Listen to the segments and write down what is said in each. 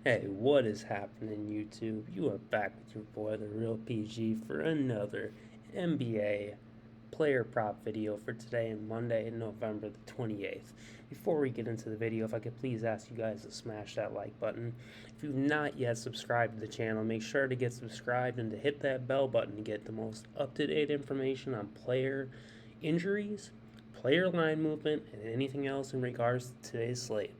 Hey, what is happening, YouTube? You are back with your boy, the Real PG, for another NBA player prop video for today and Monday, November the 28th. Before we get into the video, if I could please ask you guys to smash that like button. If you've not yet subscribed to the channel, make sure to get subscribed and to hit that bell button to get the most up-to-date information on player injuries, player line movement, and anything else in regards to today's slate.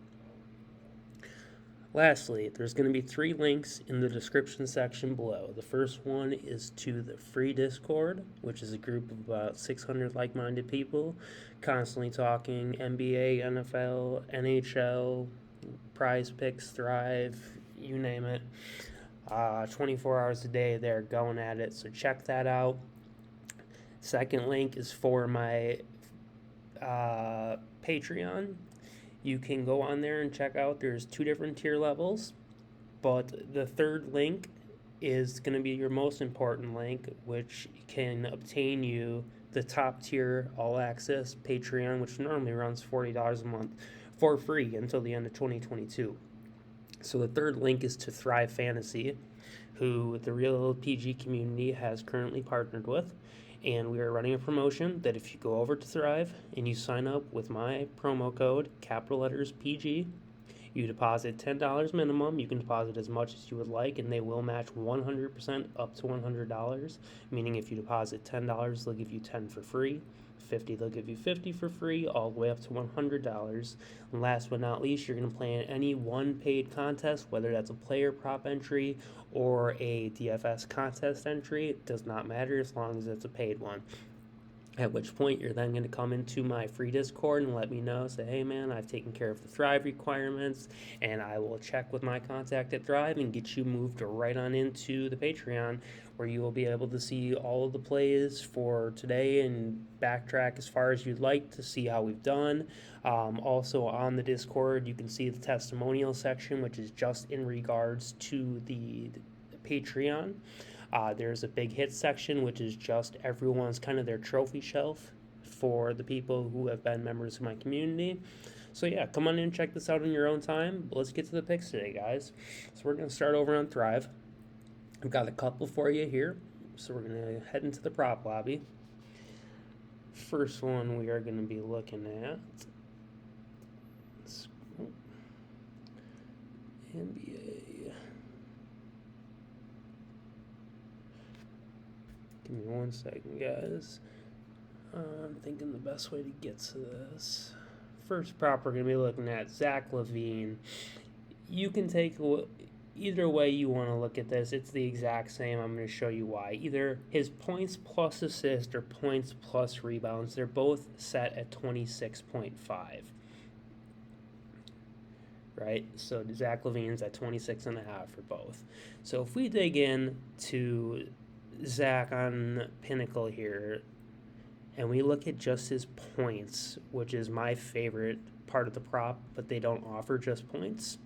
Lastly, there's going to be 3 links in the description section below. The first one is to the free Discord, which is a group of about 600 like-minded people constantly talking NBA, NFL, NHL, Prizepicks, Thrive, you name it. 24 hours a day they're going at it, so check that out. Second link is for my Patreon. You can go on there and check out, there's 2 different tier levels, but the third link is going to be your most important link, which can obtain you the top tier all access Patreon, which normally runs $40 a month for free until the end of 2022. So the third link is to Thrive Fantasy, who the Real PG community has currently partnered with. And we are running a promotion that if you go over to Thrive and you sign up with my promo code, capital letters PG, you deposit $10 minimum. You can deposit as much as you would like, and they will match 100% up to $100. Meaning if you deposit $10, they'll give you 10 for free. 50, they'll give you 50 for free, all the way up to $100. And last but not least, you're going to play in any one paid contest, whether that's a player prop entry or a DFS contest entry. It does not matter as long as it's a paid one. At which point you're then going to come into my free Discord and let me know, say, hey man, I've taken care of the Thrive requirements, and I will check with my contact at Thrive and get you moved right on into the Patreon, where you will be able to see all of the plays for today and backtrack as far as you'd like to see how we've done. Also on the Discord, you can see the testimonial section, which is just in regards to the Patreon. There's a big hits section, which is just everyone's kind of their trophy shelf for the people who have been members of my community. So yeah, come on in and check this out in your own time. Let's get to the picks today, guys. So we're going to start over on Thrive. I've got a couple for you here. So we're going to head into the prop lobby. First one we are going to be looking at NBA. Give me 1 second, guys. I'm thinking the best way to get to this. First prop we're going to be looking at Zach LaVine. You can take either way you want to look at this. It's the exact same. I'm going to show you why. Either his points plus assist or points plus rebounds. They're both set at 26.5. Right? So Zach LaVine's at 26.5 for both. So if we dig in to Zach on Pinnacle here, and we look at just his points, which is my favorite part of the prop, but they don't offer just points.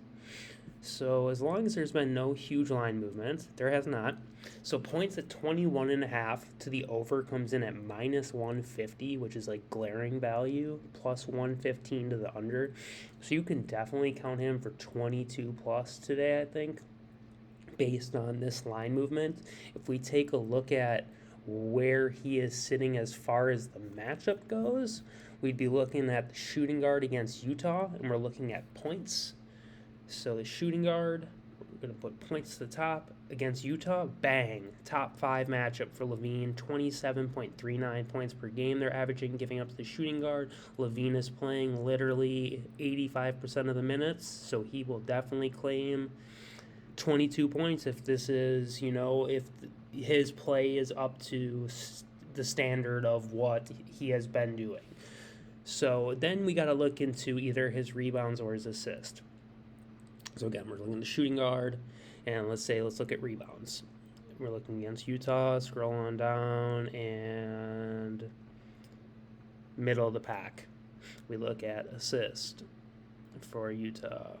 So as long as there's been no huge line movement, there has not. So points at 21.5 to the over comes in at minus 150, which is like glaring value, plus 115 to the under. So you can definitely count him for 22 plus today, I think, based on this line movement. If we take a look at where he is sitting as far as the matchup goes, we'd be looking at the shooting guard against Utah, and we're looking at points. So the shooting guard, we're going to put points to the top against Utah. Bang! Top 5 matchup for LaVine. 27.39 points per game they're averaging, giving up to the shooting guard. LaVine is playing literally 85% of the minutes, so he will definitely claim 22 points if this is, if his play is up to the standard of what he has been doing. So then we got to look into either his rebounds or his assist. So again, we're looking at the shooting guard, and let's look at rebounds. We're looking against Utah, scroll on down, and middle of the pack. We look at assist for Utah,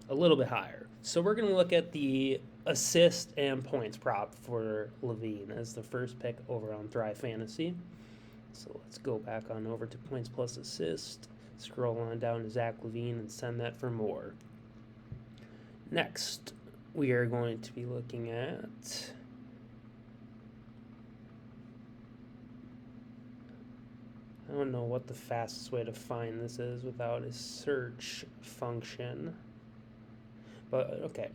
a little bit higher. So we're going to look at the assist and points prop for LaVine as the first pick over on Thrive Fantasy. So let's go back on over to points plus assist, scroll on down to Zach LaVine, and send that for more. Next, we are going to be looking at I don't know what the fastest way to find this is without a search function. But okay,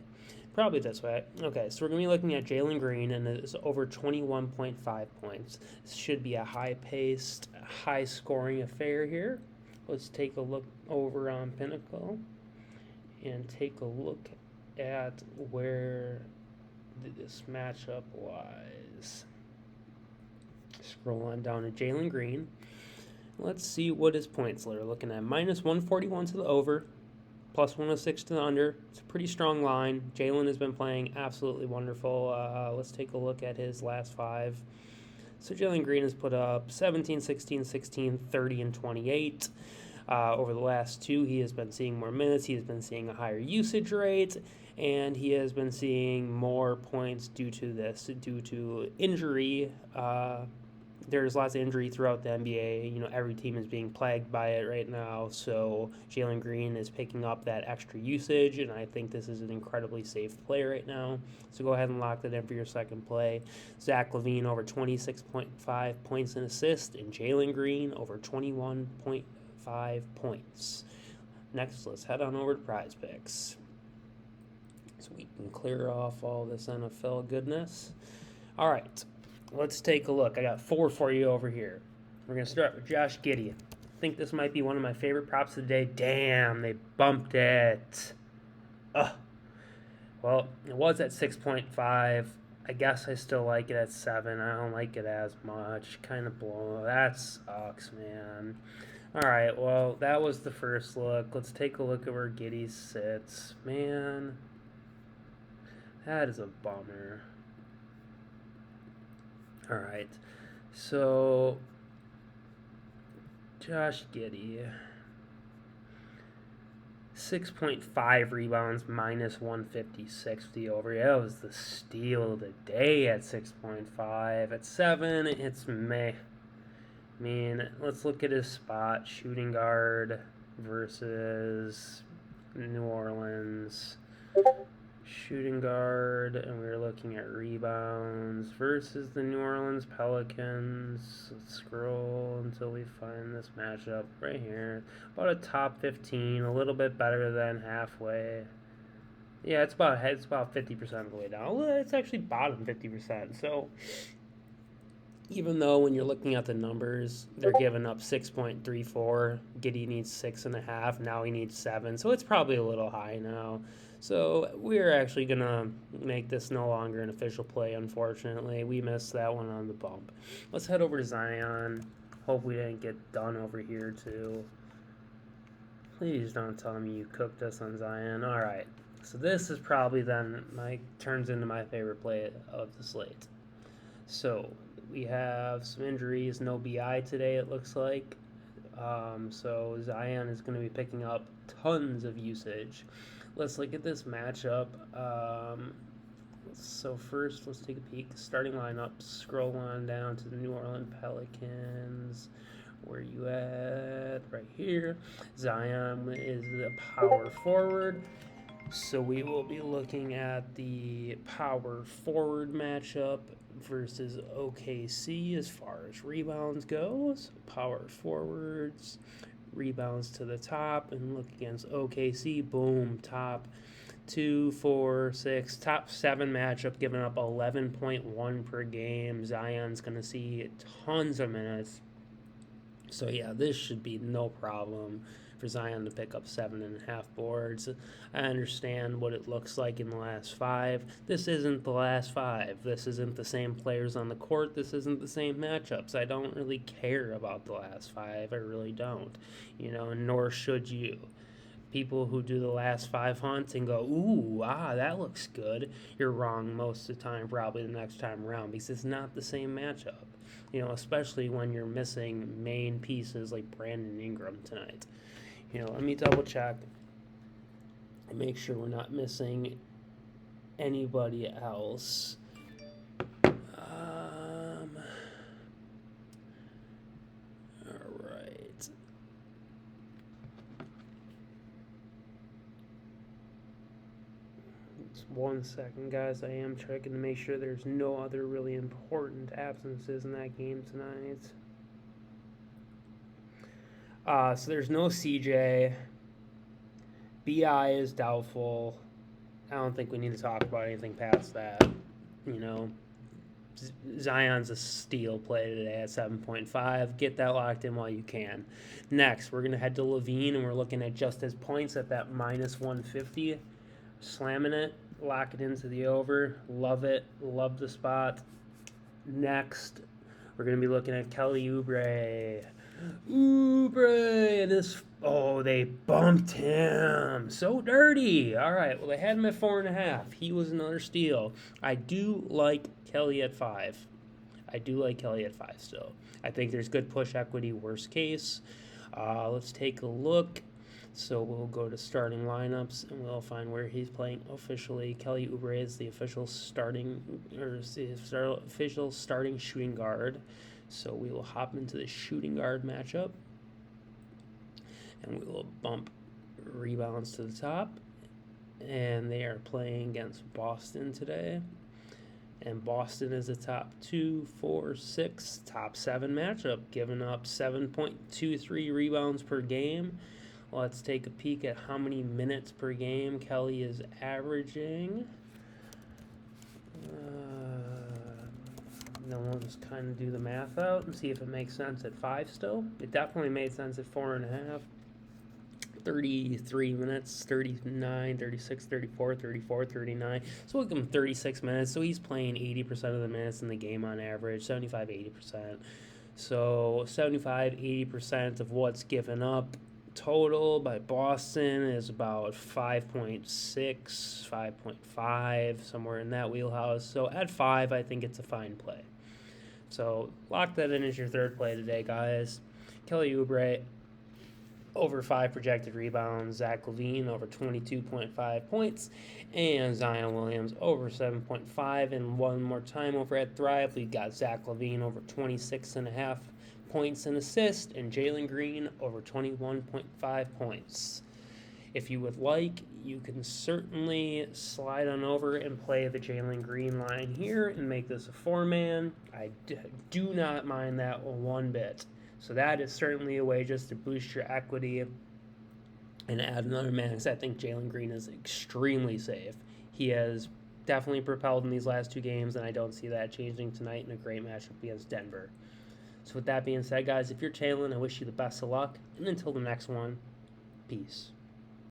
probably this way. Okay, so we're going to be looking at Jalen Green, and it's over 21.5 points. This should be a high-paced, high-scoring affair here. Let's take a look over on Pinnacle and take a look at where this matchup lies. Scroll on down to Jalen Green. Let's see what his points are looking at. Minus 141 to the over, plus 106 to the under. It's a pretty strong line. Jalen has been playing absolutely wonderful. Let's take a look at his last 5. So Jalen Green has put up 17, 16, 16, 30, and 28. Over the last 2, he has been seeing more minutes. He has been seeing a higher usage rate, and he has been seeing more points due to injury. There's lots of injury throughout the NBA. You know, every team is being plagued by it right now. So Jalen Green is picking up that extra usage, and I think this is an incredibly safe play right now. So go ahead and lock that in for your second play. Zach LaVine over 26.5 points and assists, and Jalen Green over 21.5 points. Next, let's head on over to Prizepicks, so we can clear off all this NFL goodness. All right. Let's take a look. I got 4 for you over here. We're going to start with Josh Giddey. I think this might be one of my favorite props of the day. Damn, they bumped it. Ugh. Well, it was at 6.5. I guess I still like it at 7. I don't like it as much. Kind of blown. That sucks, man. All right, well, that was the first look. Let's take a look at where Giddey sits. Man, that is a bummer. All right, so Josh Giddey, 6.5 rebounds, minus 156 the over. That was the steal of the day at 6.5. At 7, it's meh. I mean, let's look at his spot. Shooting guard versus New Orleans. Shooting guard, and we're looking at rebounds versus the New Orleans Pelicans. Let's scroll until we find this matchup right here. About a top 15, a little bit better than halfway. Yeah, it's about 50% of the way down. It's actually bottom 50%. So even though when you're looking at the numbers, they're giving up 6.34. Giddey needs 6.5. Now he needs 7. So it's probably a little high now. So we're actually going to make this no longer an official play, unfortunately. We missed that one on the bump. Let's head over to Zion. Hope we didn't get done over here, too. Please don't tell me you cooked us on Zion. All right. So this is probably then turns into my favorite play of the slate. So we have some injuries, no BI today, it looks like. So Zion is going to be picking up tons of usage. Let's look at this matchup. So first, let's take a peek. Starting lineup, scroll on down to the New Orleans Pelicans. Where you at? Right here. Zion is the power forward. So we will be looking at the power forward matchup versus OKC as far as rebounds goes. Power forwards, rebounds to the top, and look against OKC. Boom, top 2, 4, 6, top 7 matchup, giving up 11.1 per game. Zion's going to see tons of minutes. So yeah, this should be no problem for Zion to pick up 7.5 boards. I understand what it looks like in the last 5. This isn't the last 5. This isn't the same players on the court. This isn't the same matchups. I don't really care about the last 5. I really don't. Nor should you. People who do the last 5 hunts and go, ooh, that looks good. You're wrong most of the time, probably the next time around, because it's not the same matchup. Especially when you're missing main pieces like Brandon Ingram tonight. Let me double check and make sure we're not missing anybody else. All right. Just 1 second, guys. I am checking to make sure there's no other really important absences in that game tonight. So there's no CJ. BI is doubtful. I don't think we need to talk about anything past that. You know, Zion's a steal play today at 7.5. Get that locked in while you can. Next, we're going to head to Levine, and we're looking at just his points at that minus 150. Slamming it, lock it into the over. Love it. Love the spot. Next, we're going to be looking at Kelly Oubre. They bumped him. So dirty. All right, well, they had him at 4.5. He was another steal. I do like Kelly at 5. Still. I think there's good push equity, worst case. Let's take a look. So we'll go to starting lineups and we'll find where he's playing officially. Kelly Oubre is the official starting shooting guard. So we will hop into the shooting guard matchup and we will bump rebounds to the top. And they are playing against Boston today. And Boston is a top 2, 4, 6, top 7 matchup, giving up 7.23 rebounds per game. Let's take a peek at how many minutes per game Kelly is averaging. Then we'll just kind of do the math out and see if it makes sense at 5 still. It definitely made sense at 4.5. 33 minutes, 39, 36, 34, 34, 39. So we'll give him 36 minutes. So he's playing 80% of the minutes in the game on average, 75, 80%. So 75, 80% of what's given up total by Boston is about 5.6, 5.5, somewhere in that wheelhouse. So at 5, I think it's a fine play. So lock that in as your third play today, guys. Kelly Oubre, over 5 projected rebounds. Zach LaVine, over 22.5 points. And Zion Williams, over 7.5. And one more time over at Thrive, we got Zach LaVine, over 26.5 points and assists, and Jalen Green over 21.5 points. If you would like, you can certainly slide on over and play the Jalen Green line here and make this a 4-man. I do not mind that one bit. So that is certainly a way just to boost your equity and add another man, because I think Jalen Green is extremely safe. He has definitely propelled in these last 2 games, and I don't see that changing tonight in a great matchup against Denver. So with that being said, guys, if you're tailing, I wish you the best of luck. And until the next one, peace.